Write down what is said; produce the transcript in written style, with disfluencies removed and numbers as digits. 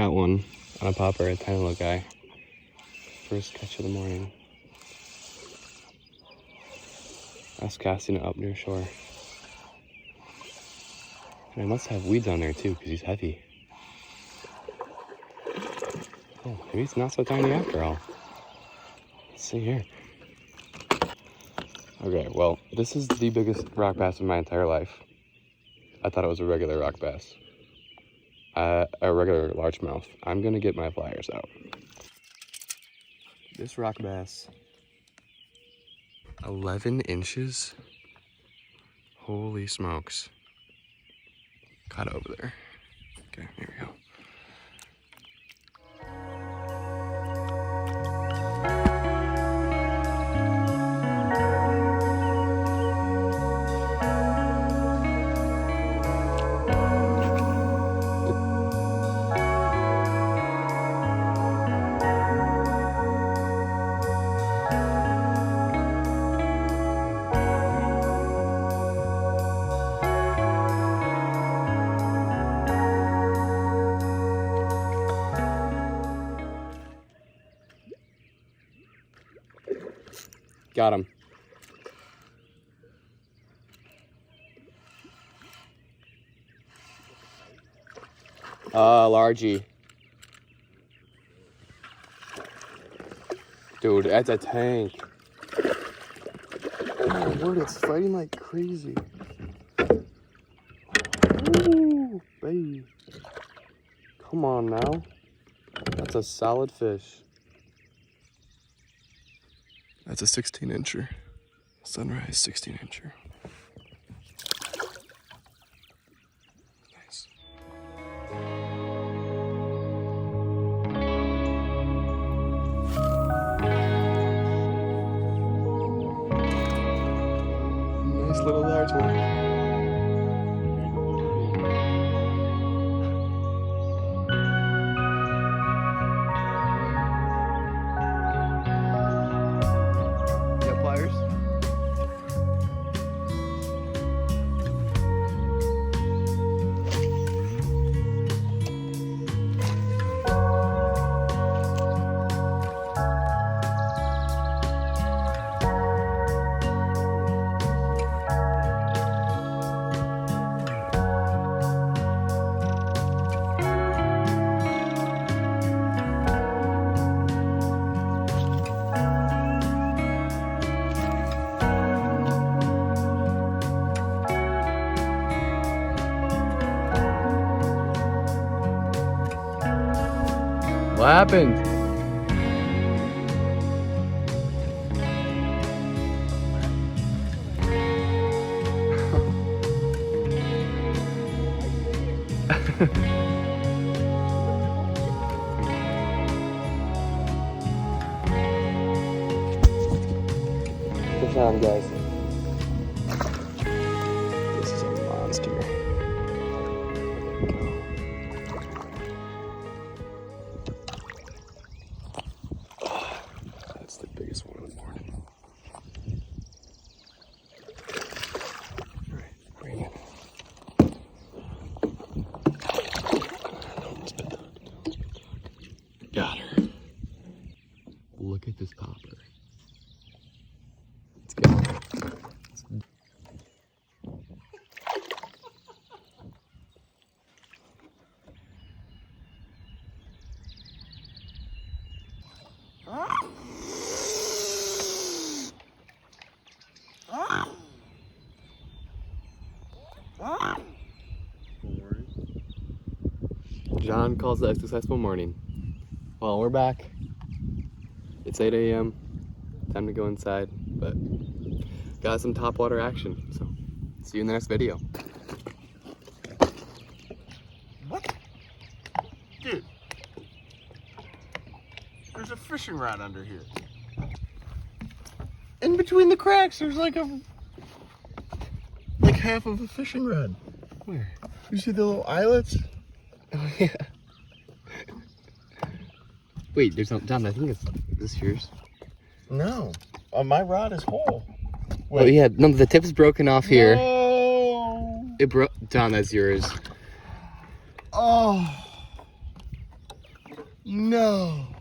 that one on a popper, a tiny little guy. First catch of the morning. I was casting it up near shore. And I must have weeds on there too, because he's heavy. Oh, maybe it's not so tiny after all. Let's see here. Okay, well, this is the biggest rock bass of my entire life. I thought it was a regular rock bass. A regular largemouth. I'm gonna get my pliers out. This rock bass, 11 inches? Holy smokes. Caught it over there. Okay, here we go. Got him. Largie. Dude, that's a tank. Oh my word, it's fighting like crazy. Ooh, baby. Come on now. That's a solid fish. That's a 16-incher. Sunrise 16-incher. Nice. Nice little large one. What happened? Fish on, guys. This is a monster. That's the biggest one of the morning. All right, bring it. Don't spit dog. Got her. Look at this popper. Let's go. John calls it a successful morning. Well, we're back. It's 8 a.m. Time to go inside, but got some topwater action. So, see you in the next video. What? Dude, there's a fishing rod under here. In between the cracks, there's like half of a fishing rod. Where? You see the little eyelets? Oh yeah. Wait, there's no, John, I think it's, is this yours? No. My rod is whole. Wait. Oh yeah, no, the tip is broken off here. No. It broke, John, that's yours. Oh. No.